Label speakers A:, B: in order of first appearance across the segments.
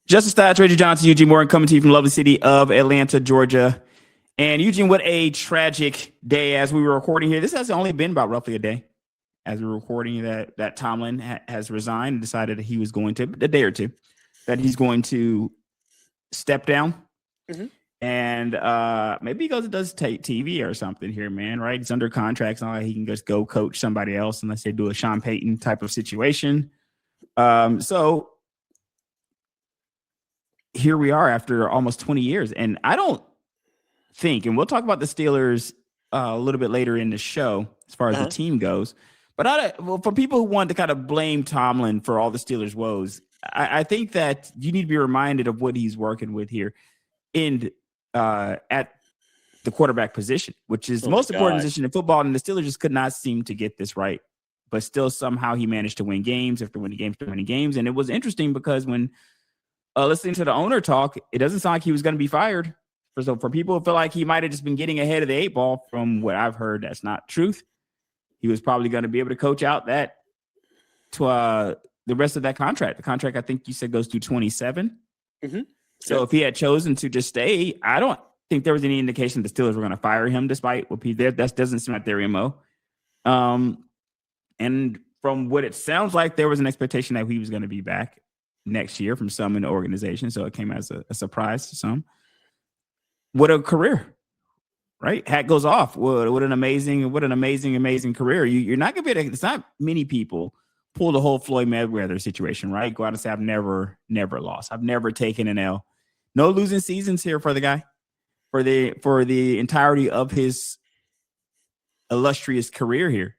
A: Justice Stats, Reggie Johnson, Eugene Morgan coming to you from the lovely city of Atlanta, Georgia. And Eugene, what a tragic day as we were recording here. This has only been about roughly a day as we were recording that Tomlin has resigned and decided that he was going to, a day or two, that he's going to step down.
B: Mm-hmm.
A: And maybe he goes and does TV or something here, man, right? He's under contract. It's not like he can just go coach somebody else unless they do a Sean Payton type of situation. So here we are after almost 20 years. And I don't think, and we'll talk about the Steelers a little bit later in the show as far as the team goes. But for people who want to kind of blame Tomlin for all the Steelers' woes, I think that you need to be reminded of what he's working with here at the quarterback position, which is the most important position in football. And the Steelers just could not seem to get this right. But still, somehow he managed to win games after winning games. And it was interesting because when listening to the owner talk, it doesn't sound like he was going to be fired. So for people who feel like he might have just been getting ahead of the eight ball, from what I've heard, that's not truth. He was probably going to be able to coach out that to the rest of that contract. The contract, I think you said, goes through 27.
B: Mm-hmm.
A: So if he had chosen to just stay, I don't think there was any indication the Steelers were going to fire him, despite what he did. That doesn't seem like their MO. And from what it sounds like, there was an expectation that he was going to be back next year from some in the organization. So it came as a surprise to some. What a career, right? Hat goes off. What an amazing career. You're not going to be able to, it's not many people pull the whole Floyd Mayweather situation, right? Go out and say, I've never lost. I've never taken an L. No losing seasons here for the guy, for the entirety of his illustrious career here.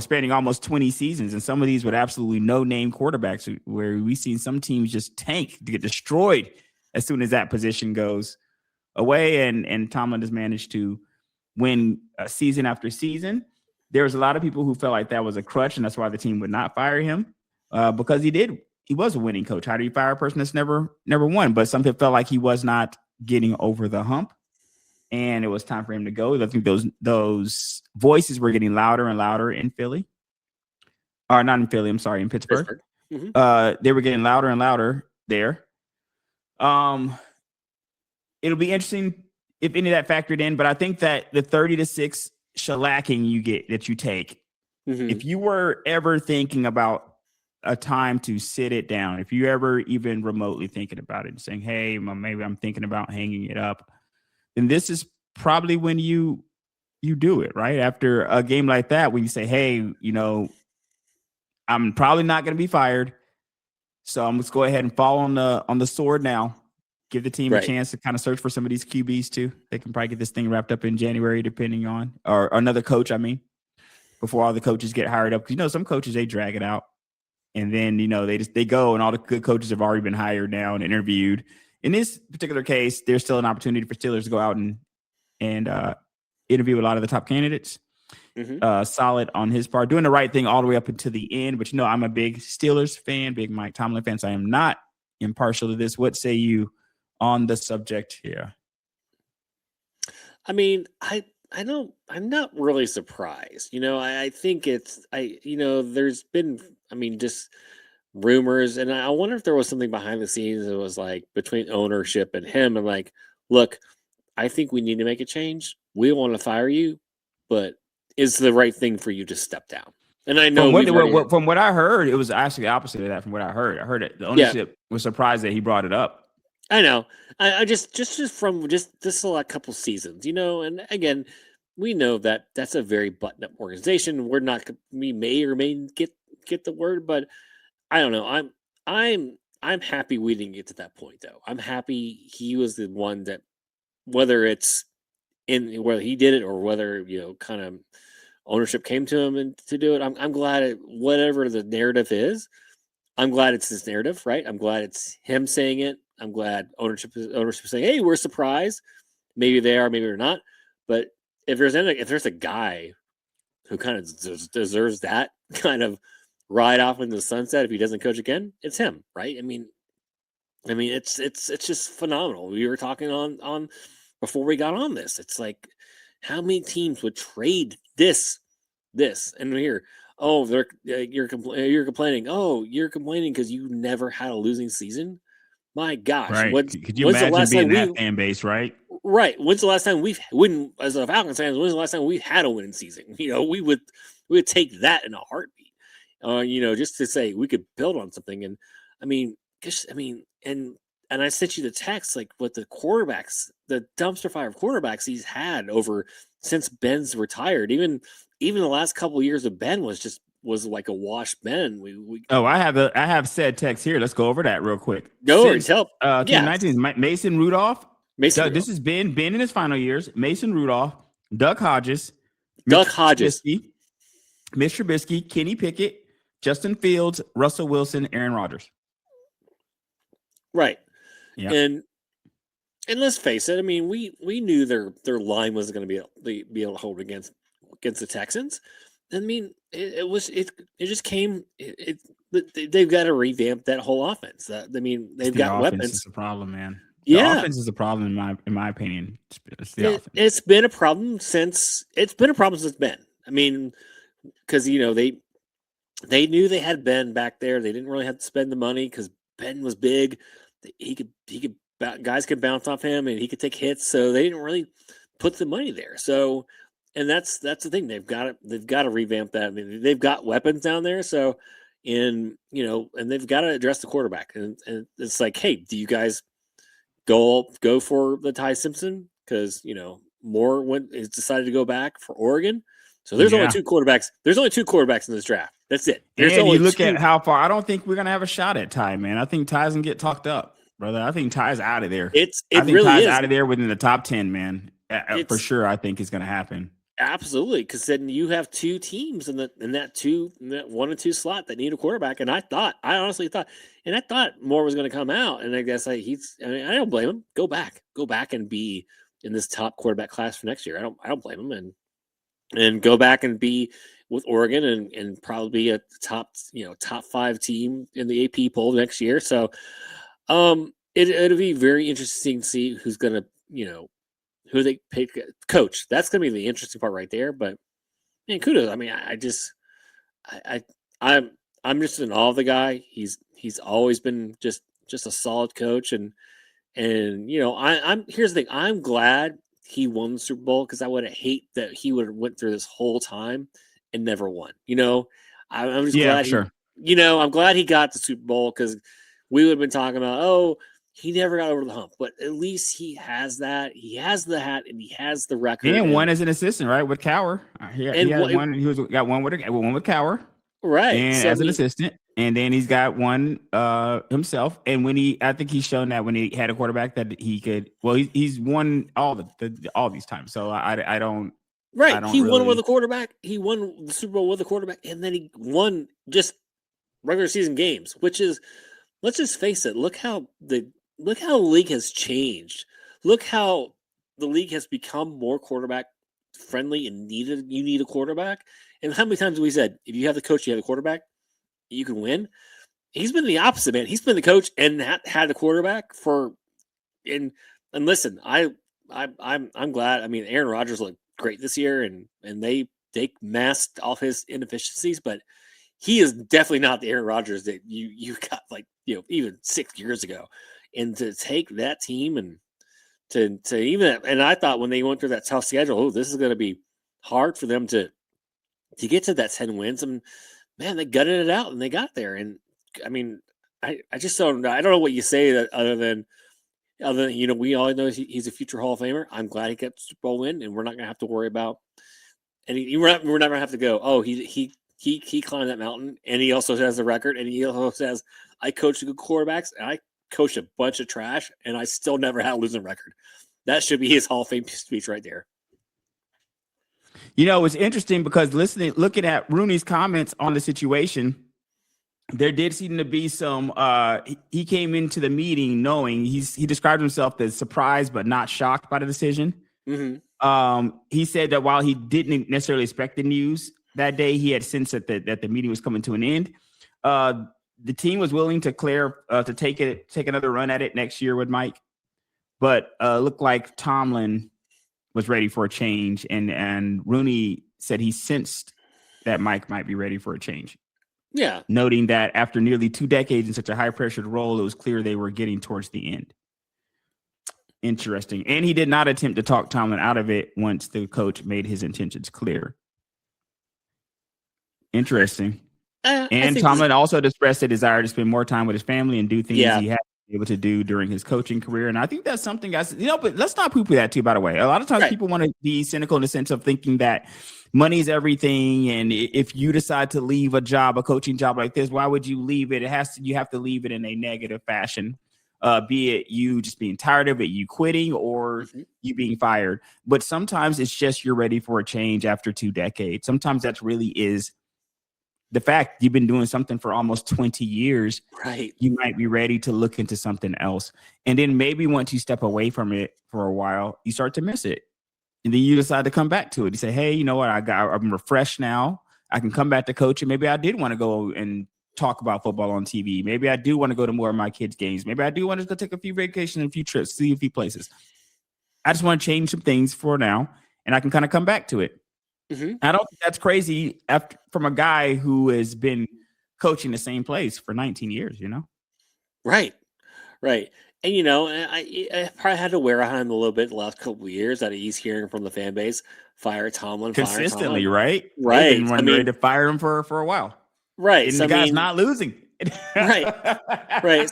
A: Spanning almost 20 seasons, and some of these with absolutely no name quarterbacks, where we've seen some teams just tank to get destroyed as soon as that position goes away. And Tomlin has managed to win season after season. There was a lot of people who felt like that was a crutch, and that's why the team would not fire him because he was a winning coach. How do you fire a person that's never won? But some people felt like he was not getting over the hump, and it was time for him to go. I think those voices were getting louder and louder in Philly. Or not in Philly, I'm sorry, in Pittsburgh.
B: Mm-hmm.
A: They were getting louder and louder there. It'll be interesting if any of that factored in, but I think that the 30-6 shellacking you take,
B: mm-hmm.
A: if you were ever thinking about a time to sit it down, if you ever even remotely thinking about it and saying, hey, maybe I'm thinking about hanging it up, then this is probably when you do it, right? After a game like that, when you say, hey, I'm probably not going to be fired, so I'm just go ahead and fall on the sword now. Give the team a chance to kind of search for some of these QBs too. They can probably get this thing wrapped up in January, depending on, or another coach, before all the coaches get hired up. Because, some coaches, they drag it out. And then, they go, and all the good coaches have already been hired now and interviewed. In this particular case, there's still an opportunity for Steelers to go out and interview a lot of the top candidates.
B: Mm-hmm.
A: Solid on his part, doing the right thing all the way up until the end. But, I'm a big Steelers fan, big Mike Tomlin fan, so I am not impartial to this. What say you on the subject here?
B: I mean, I'm not really surprised. I think there's been, just rumors, and I wonder if there was something behind the scenes that was like between ownership and him. I'm like, look, I think we need to make a change. We want to fire you, but it's the right thing for you to step down. And I know
A: from what I heard, it was actually the opposite of that. From what I heard that the ownership was surprised that he brought it up.
B: I know. I just from this a couple seasons, and again, we know that that's a very button up organization. We may or may get the word, but I don't know. I'm happy we didn't get to that point though. I'm happy he was the one that, whether it's whether he did it or whether, kind of ownership came to him and to do it. I'm glad whatever the narrative is, I'm glad it's this narrative, right? I'm glad it's him saying it. I'm glad ownership is saying, hey, we're surprised. Maybe they are, maybe they're not. But if there's a guy who kind of deserves that kind of ride off into the sunset if he doesn't coach again, it's him, right? I mean, it's just phenomenal. We were talking on before we got on this. It's like, how many teams would trade this, and here, you're complaining. Oh, you're complaining because you never had a losing season. My gosh,
A: Right. Could you
B: when's the
A: imagine
B: last
A: being
B: time
A: that fan base, right?
B: right? When's the last time as a Falcons fans? When's the last time we've had a winning season? We would take that in a heartbeat. Just to say we could build on something. And I mean, and I sent you the text like what the quarterbacks, the dumpster fire of quarterbacks he's had over since Ben's retired. Even the last couple of years of Ben was like a wash Ben. We
A: Oh, I have said text here. Let's go over that real quick.
B: go or
A: Since
B: tell
A: 2019, Mason Rudolph.
B: Mason
A: This has been in his final years. Mason Rudolph, Duck Hodges,
B: Duck Hodges,
A: Mitch Trubisky, Kenny Pickett, Justin Fields, Russell Wilson, Aaron Rodgers.
B: Right.
A: Yeah.
B: And let's face it. I mean, we knew their line wasn't going to be able to hold against the Texans. I mean, it just came. They've got to revamp that whole offense. They've got weapons.
A: It's a problem, man. The
B: Yeah,
A: offense is a problem in my opinion. It's the offense.
B: It's been a problem since Ben. I mean, because they knew they had Ben back there. They didn't really have to spend the money because Ben was big. Guys could bounce off him and he could take hits. So they didn't really put the money there. So, and that's the thing. They've got to revamp that. I mean, they've got weapons down there. So, and they've got to address the quarterback. And it's like, hey, do you guys go for the Ty Simpson? Because Moore decided to go back for Oregon. So there's only two quarterbacks. There's only two quarterbacks in this draft. That's it.
A: And you look at how far. I don't think we're gonna have a shot at Ty, man. I think Ty's gonna get talked up, brother. I think Ty's out of there.
B: I think really
A: Ty's
B: is
A: out of there within the top 10, man. For sure, I think it's gonna happen.
B: Absolutely, because then you have two teams in that 1 and 2 slot that need a quarterback. And I honestly thought Moore was going to come out. And I guess I don't blame him. Go back and be in this top quarterback class for next year. I don't blame him, and go back and be with Oregon and probably be a top 5 team in the AP poll next year. So it'll be very interesting to see who's going to who they pick coach. That's going to be the interesting part right there. But man, kudos. I mean, I'm just in awe of the guy. He's always been just a solid coach. And I'm here's the thing. I'm glad he won the Super Bowl because I would have hate that he would have went through this whole time and never won. I'm just glad.
A: Sure.
B: I'm glad he got the Super Bowl because we would have been talking about, he never got over the hump, but at least he has that. He has the hat and he has the record.
A: And one as an assistant, right? With Cowher. He got one with Cowher.
B: Right.
A: And as an assistant. And then he's got one himself. And I think he's shown that when he had a quarterback that he could, he's won all these times. So I don't.
B: Right. He won with a quarterback. He won the Super Bowl with a quarterback. And then he won just regular season games, which is, let's just face it. Look how the league has changed. Look how the league has become more quarterback friendly and you need a quarterback. And how many times have we said, if you have the coach, you have the quarterback, you can win? He's been the opposite, man. He's been the coach and had the quarterback and listen, I'm glad. I mean, Aaron Rodgers looked great this year and they masked all his inefficiencies, but he is definitely not the Aaron Rodgers that you got even 6 years ago. And to take that team and to even, and I thought when they went through that tough schedule, this is going to be hard for them to get to that 10 wins. And man, they gutted it out and they got there. And I mean, I just don't know what you say that other than we all know he's a future Hall of Famer. I'm glad he kept Super Bowl win, and we're not going to have to worry about. And we're not going to have to go. He climbed that mountain, and he also has a record, and he also says, I coached good quarterbacks, and I coached a bunch of trash, and I still never had a losing record. That should be his Hall of Fame speech right there.
A: It's interesting because looking at Rooney's comments on the situation, there did seem to be some. He came into the meeting knowing he described himself as surprised but not shocked by the decision.
B: Mm-hmm.
A: He said that while he didn't necessarily expect the news that day, he had sensed that the meeting was coming to an end. The team was willing to take another run at it next year with Mike, but looked like Tomlin was ready for a change, and Rooney said he sensed that Mike might be ready for a change.
B: Yeah.
A: noting that after nearly 2 decades in such a high-pressured role, it was clear they were getting towards the end. Interesting. And he did not attempt to talk Tomlin out of it once the coach made his intentions clear. Interesting. And Tomlin also expressed a desire to spend more time with his family and do things he had been able to do during his coaching career. And I think that's something, guys, but let's not poo-poo that too, by the way. A lot of times people want to be cynical in the sense of thinking that money's everything. And if you decide to leave a coaching job like this, why would you leave it? You have to leave it in a negative fashion. Be it you just being tired of it, you quitting, or you being fired. But sometimes it's just you're ready for a change after 2 decades. Sometimes that really is the fact. You've been doing something for almost 20 years.
B: Right.
A: You might be ready to look into something else. And then maybe once you step away from it for a while, you start to miss it. And then you decide to come back to it. You say, hey, you know what? I'm refreshed now. I can come back to coaching. Maybe I did want to go and talk about football on TV. Maybe I do want to go to more of my kids' games. Maybe I do want to go take a few vacations and a few trips, see a few places. I just want to change some things for now, and I can kind of come back to it. I don't think that's crazy from a guy who has been coaching the same place for 19 years,
B: Right. And, I probably had to wear on him a little bit the last couple of years that he's hearing from the fan base, fire Tomlin.
A: Consistently, right?
B: Right.
A: They've been ready to fire him for a while.
B: Right.
A: And the guy's not losing.
B: Right.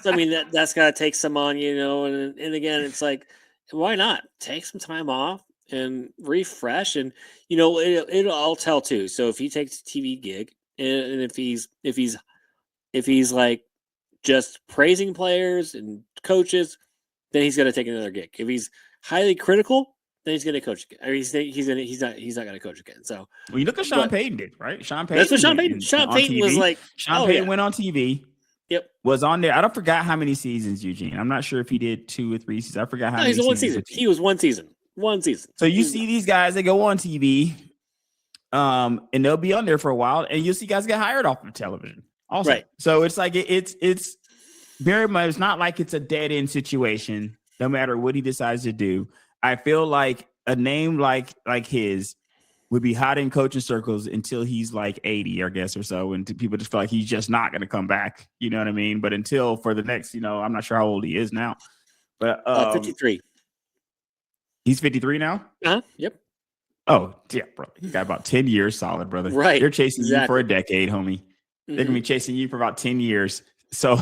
B: So, that's got to take some on, and again, it's like, why not take some time off and refresh? And, it'll all tell too. So if he takes a TV gig and if he's like just praising players and coaches, then he's going to take another gig. If he's highly critical, then he's going to coach again. Or he's not going to coach again. So
A: you look at Sean Payton did, right? Sean Payton.
B: That's what Sean Payton. Sean Payton was like.
A: Sean Payton went on TV.
B: Yep.
A: Was on there. I don't forget how many seasons, Eugene. I'm not sure if he did 2 or 3 seasons. I forgot how many.
B: He's one season. He was one season.
A: So you see these guys, they go on TV, and they'll be on there for a while, and you'll see guys get hired off of television. Also, right. So it's like it's very much. It's not like it's a dead end situation. No matter what he decides to do, I feel like a name like his would be hot in coaching circles until he's like 80, I guess, or so. And people just feel like he's just not going to come back. You know what I mean? But until for the next, I'm not sure how old he is now. But
B: 53.
A: He's 53 now?
B: Yep.
A: Oh, yeah, bro. You got about 10 years solid, brother.
B: Right.
A: They're chasing you for a decade, homie. They're going to be chasing you for about 10 years. So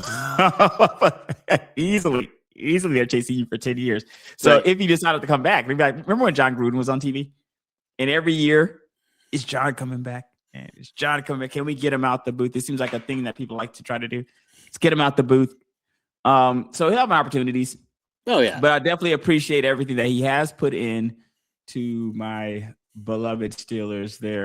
A: easily they're chasing you for 10 years. So if you decided to come back, maybe remember when John Gruden was on TV? And every year, is John coming back? And is John coming back? Can we get him out the booth? This seems like a thing that people like to try to do. Let's get him out the booth. So he'll have opportunities.
B: Oh, yeah.
A: But I definitely appreciate everything that he has put in to my beloved Steelers there.